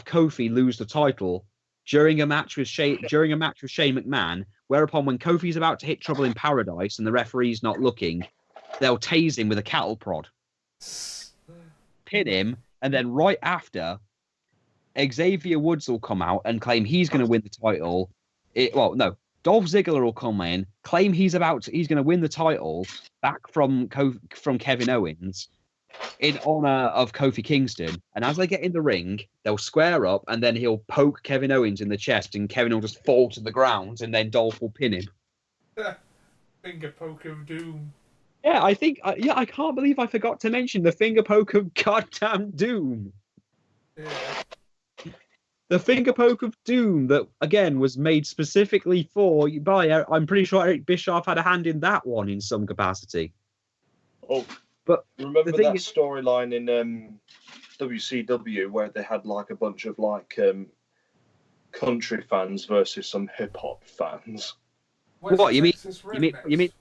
Kofi lose the title during a match with Shane McMahon, whereupon when Kofi's about to hit Trouble in Paradise and the referee's not looking, they'll tase him with a cattle prod, pin him, and then right after, Xavier Woods will come out and claim he's going to win the title. Dolph Ziggler will come in, claim he's going to win the title back from Kevin Owens in honor of Kofi Kingston. And as they get in the ring, they'll square up, and then he'll poke Kevin Owens in the chest, and Kevin will just fall to the ground, and then Dolph will pin him. Finger poke of doom. Yeah, I think. I can't believe I forgot to mention the finger poke of goddamn doom. Yeah. The finger poke of doom that, again, was made specifically by. I'm pretty sure Eric Bischoff had a hand in that one in some capacity. Oh, but remember that storyline in WCW where they had like a bunch of like country fans versus some hip hop fans? What you mean? You mean?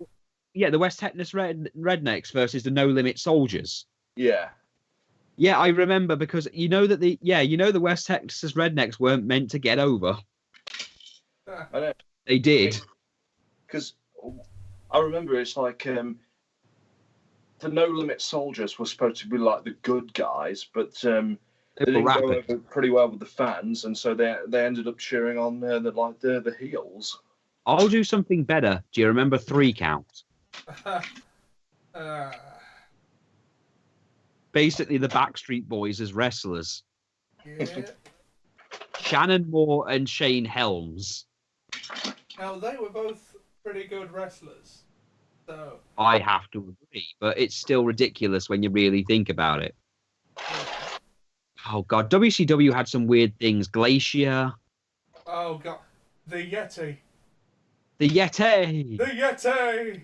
Yeah, the West Texas Rednecks versus the No Limit Soldiers. Yeah. Yeah, I remember, because the West Texas Rednecks weren't meant to get over. I know. They did. Because I remember it's like the No Limit Soldiers were supposed to be like the good guys, but they didn't go over pretty well with the fans, and so they ended up cheering on the heels. I'll do something better. Do you remember 3 Count? Basically, the Backstreet Boys as wrestlers. Yeah. Shannon Moore and Shane Helms. Now, they were both pretty good wrestlers. So I have to agree, but it's still ridiculous when you really think about it. Yeah. Oh, God. WCW had some weird things. Glacier. Oh, God. The Yeti. The Yeti! The Yeti!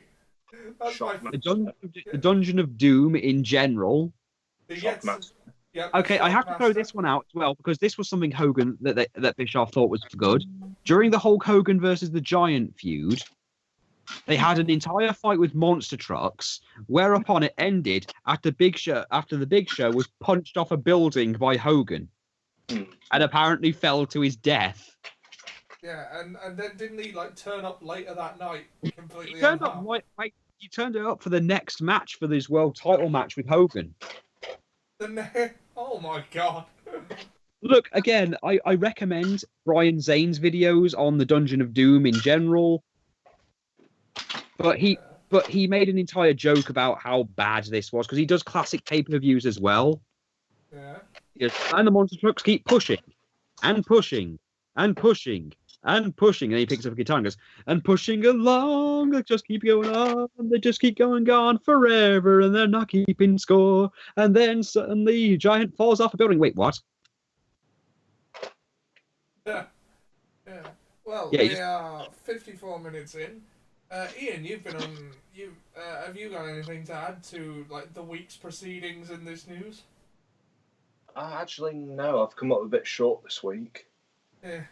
That's the Dungeon of Doom in general. The Yeti. Yep, okay, I have to throw this one out as well, because this was something Hogan that Bischoff thought was good. During the Hulk Hogan versus the Giant feud, they had an entire fight with monster trucks, whereupon it ended after the Big Show was punched off a building by Hogan, and apparently fell to his death. Yeah, and then didn't he turn up later that night completely? He turned up he turned it up for the next match, for this world title match with Hogan. Oh my God! Look, again, I recommend Brian Zane's videos on the Dungeon of Doom in general. But he made an entire joke about how bad this was, because he does classic pay-per-views as well. Yeah. Yes, and the monster trucks keep pushing and pushing and pushing and pushing, and he picks up a guitar and goes, and pushing along, they just keep going on, they just keep going on forever, and they're not keeping score, and then suddenly Giant falls off a building. Wait, what? Yeah. Well, we are 54 minutes in. Ian, you've been on. Have you got anything to add to like the week's proceedings in this news? Actually, no. I've come up a bit short this week. Yeah.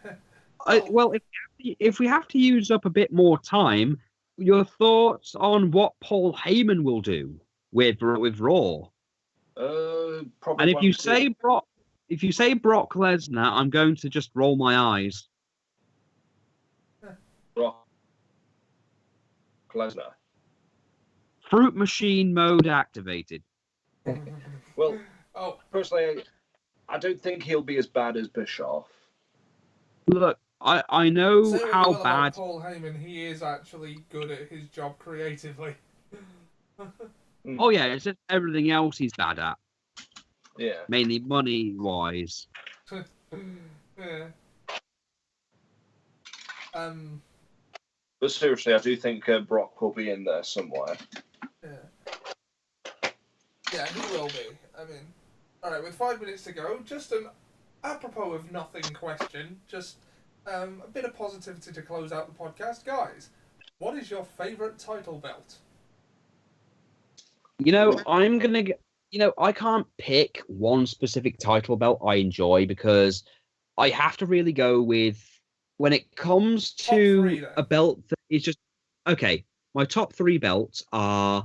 Well, if we have to use up a bit more time, your thoughts on what Paul Heyman will do with Raw? Probably. And if you say Brock Lesnar, I'm going to just roll my eyes. Brock Lesnar. Fruit machine mode activated. Well, Oh, personally, I don't think he'll be as bad as Bischoff. Look, I know say what how you will about bad. Paul Heyman, he is actually good at his job creatively. Oh yeah, it's just everything else he's bad at. Yeah. Mainly money wise. Yeah. But seriously, I do think Brock will be in there somewhere. Yeah. Yeah, he will be. I mean, alright, with 5 minutes to go, just an apropos of nothing question, just a bit of positivity to close out the podcast. Guys, what is your favourite title belt? You know, I'm gonna get. You know, I can't pick one specific title belt I enjoy because I have to really go with when it comes Top to three, then. a belt that is just okay. My top 3 belts are.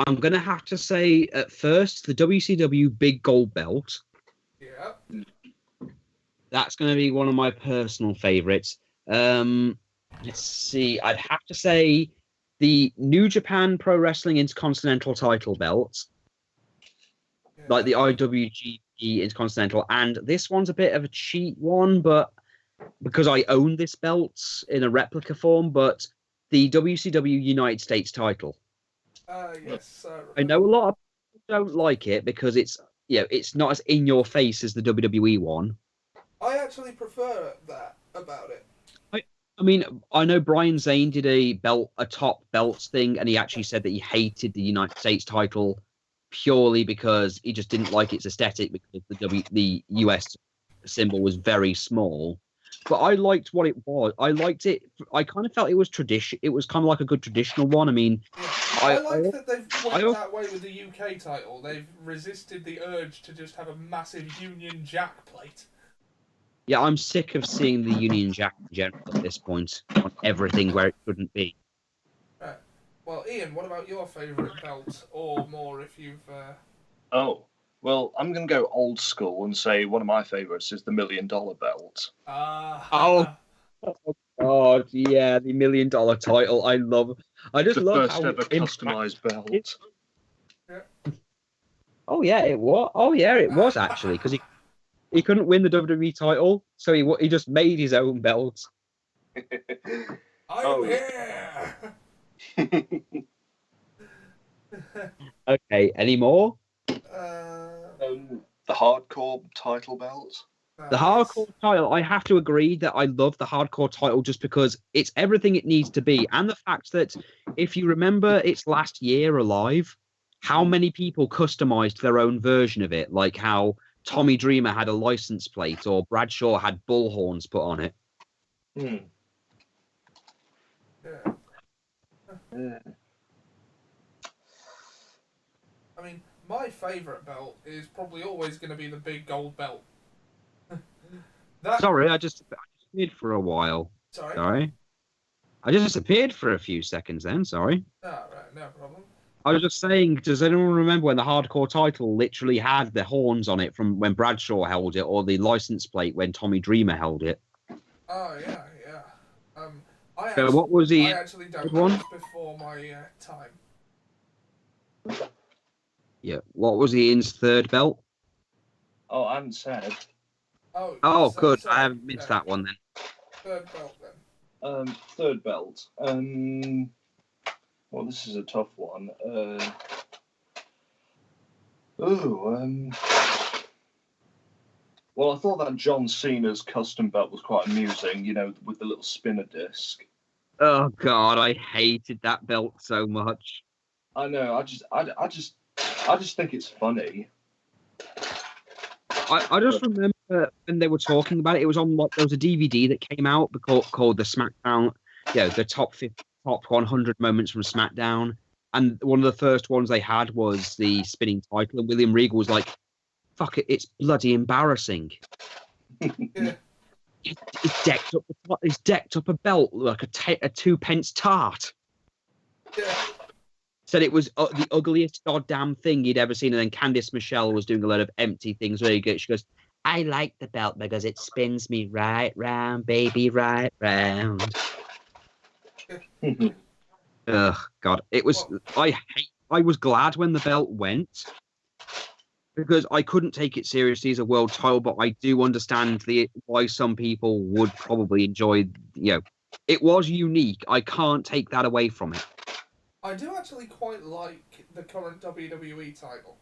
I'm gonna have to say at first the WCW Big Gold Belt. Yeah. That's gonna be one of my personal favorites. Let's see. I'd have to say the New Japan Pro Wrestling Intercontinental Title Belt. Like the IWGP Intercontinental, and this one's a bit of a cheat one, but because I own this belt in a replica form, but the WCW United States title. Yes. I know a lot of people don't like it because it's it's not as in your face as the WWE one. I actually prefer that about it. I mean, I know Brian Zane did a top belts thing, and he actually said that he hated the United States title purely because he just didn't like its aesthetic because the US symbol was very small. But I liked what it was. I liked it. I kind of felt it was tradition. It was kind of like a good traditional one. I mean, I like that they've went that way with the UK title. They've resisted the urge to just have a massive Union Jack plate. Yeah, I'm sick of seeing the Union Jack in general at this point on everything where it shouldn't be. Right. Well, Ian, what about your favourite belt, or more if you've? Oh, well, I'm going to go old school and say one of my favourites is the $1 Million Belt. Oh God, yeah, the $1 Million title. I just the love first how ever customized belt. Yeah. Oh yeah, it was. Oh yeah, it was actually because he couldn't win the WWE title, so he just made his own belt. I'm here. Okay, any more? The hardcore title belt. The hardcore title, I have to agree that I love the hardcore title just because it's everything it needs to be. And the fact that if you remember its last year alive, how many people customized their own version of it, like how Tommy Dreamer had a license plate or Bradshaw had bull horns put on it. Yeah. I mean, my favourite belt is probably always going to be the big gold belt. Sorry, I just disappeared for a while. Sorry? I just disappeared for a few seconds then, sorry. Oh, right, no problem. I was just saying, does anyone remember when the hardcore title literally had the horns on it from when Bradshaw held it, or the license plate when Tommy Dreamer held it? Oh, yeah. I actually don't know. It's before my time. Yeah. What was Ian's third belt? Oh, I haven't said. Oh, good. Sorry. I haven't missed that one then. Third belt then. Third belt. Well, this is a tough one. Well, I thought that John Cena's custom belt was quite amusing, with the little spinner disc. Oh God, I hated that belt so much. I know. I just think it's funny. I just remember when they were talking about it. It was on there was a DVD that came out called the SmackDown, the top top 100 moments from SmackDown. And one of the first ones they had was the spinning title. And William Regal was like, fuck it, it's bloody embarrassing. Yeah. He's decked up a belt like a 2p tart. Yeah. Said it was the ugliest goddamn thing he'd ever seen. And then Candice Michelle was doing a lot of empty things where she goes, I like the belt because it spins me right round, baby, right round. Ugh, God. It was, I was glad when the belt went because I couldn't take it seriously as a world title, but I do understand why some people would probably enjoy, it was unique. I can't take that away from it. I do actually quite like the current WWE title.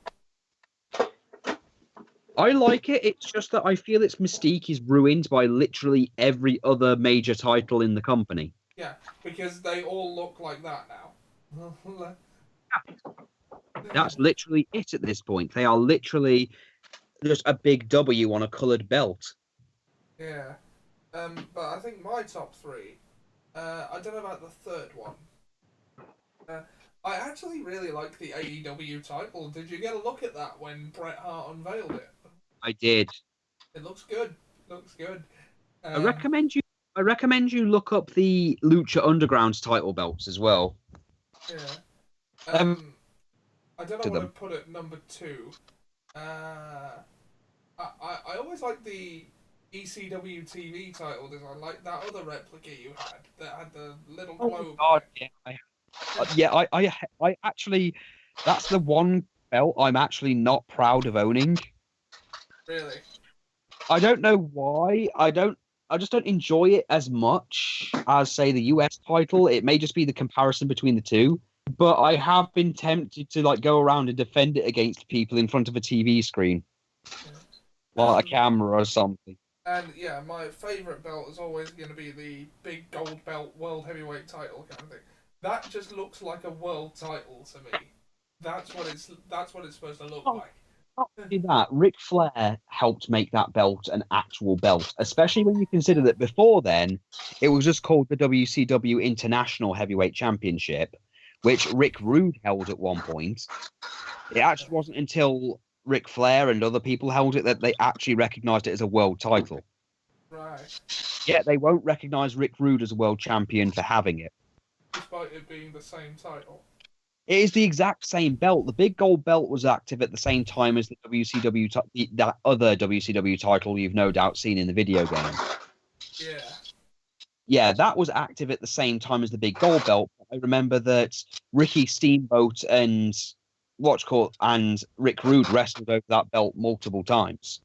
I like it. It's just that I feel its mystique is ruined by literally every other major title in the company. Yeah, because they all look like that now. That's literally it at this point. They are literally just a big W on a coloured belt. Yeah. But I think my top three, I don't know about the third one. I actually really like the AEW title. Did you get a look at that when Bret Hart unveiled it? I did. It looks good. Looks good. I recommend you look up the Lucha Underground's title belts as well. Yeah. I don't know what I'd put at number 2. I always like the ECW TV title design, like that other replica you had that had the little globe. Oh God, yeah. I actually, that's the one belt I'm actually not proud of owning. Really? I don't know why. I just don't enjoy it as much as, say, the US title. It may just be the comparison between the two. But I have been tempted to go around and defend it against people in front of a TV screen. Or a camera or something. And yeah, my favourite belt is always going to be the big gold belt world heavyweight title kind of thing. That just looks like a world title to me. That's what it's supposed to look like. Not only that, Ric Flair helped make that belt an actual belt, especially when you consider that before then, it was just called the WCW International Heavyweight Championship, which Rick Rude held at one point. It actually wasn't until Ric Flair and other people held it that they actually recognized it as a world title. Right. Yet they won't recognize Rick Rude as a world champion for having it. Despite it being the same title. It is the exact same belt. The big gold belt was active at the same time as the WCW, that other WCW title you've no doubt seen in the video game. Yeah. Yeah, that was active at the same time as the big gold belt. I remember that Ricky Steamboat and Rick Rude wrestled over that belt multiple times.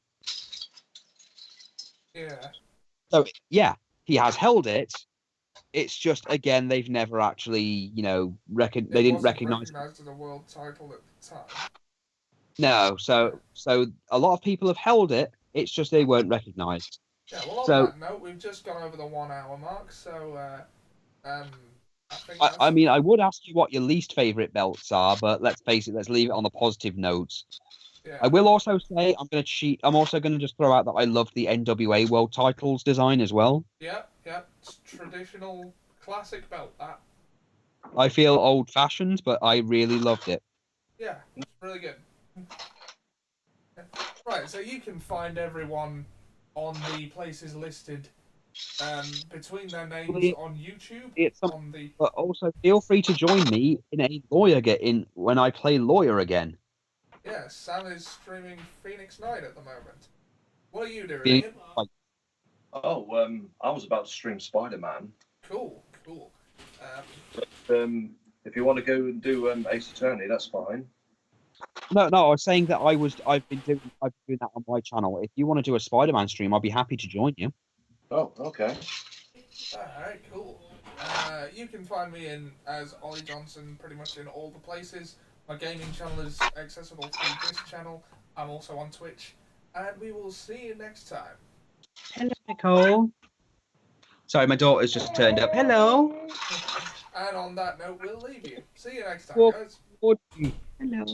Yeah. So yeah, he has held it. It's just, again, they've never actually, they didn't recognize it as a world title at the time. No, so a lot of people have held it. It's just they weren't recognized. Yeah, well, on that note, we've just gone over the 1 hour mark, so I mean, I would ask you what your least favorite belts are, but let's face it, let's leave it on the positive notes. Yeah. I will also say I'm going to cheat. I'm also going to just throw out that I love the NWA World Titles design as well. Yeah, it's traditional classic belt, that. I feel old-fashioned, but I really loved it. Yeah, it's really good. Right, so you can find everyone on the places listed between their names on YouTube. But also, feel free to join me in a when I play lawyer again. Yeah, Sam is streaming Phoenix Night at the moment. What are you doing, Ian? I was about to stream Spider-Man. Cool. If you want to go and do Ace Attorney, that's fine. No, I was saying that I've been doing that on my channel. If you want to do a Spider-Man stream, I'll be happy to join you. Oh, okay. Alright, cool. You can find me as Ollie Johnson pretty much in all the places. My gaming channel is accessible through this channel. I'm also on Twitch. And we will see you next time. Hello, Nicole. Sorry, my daughter's just turned up. Hello. And on that note, we'll leave you. See you next time, guys. Hello.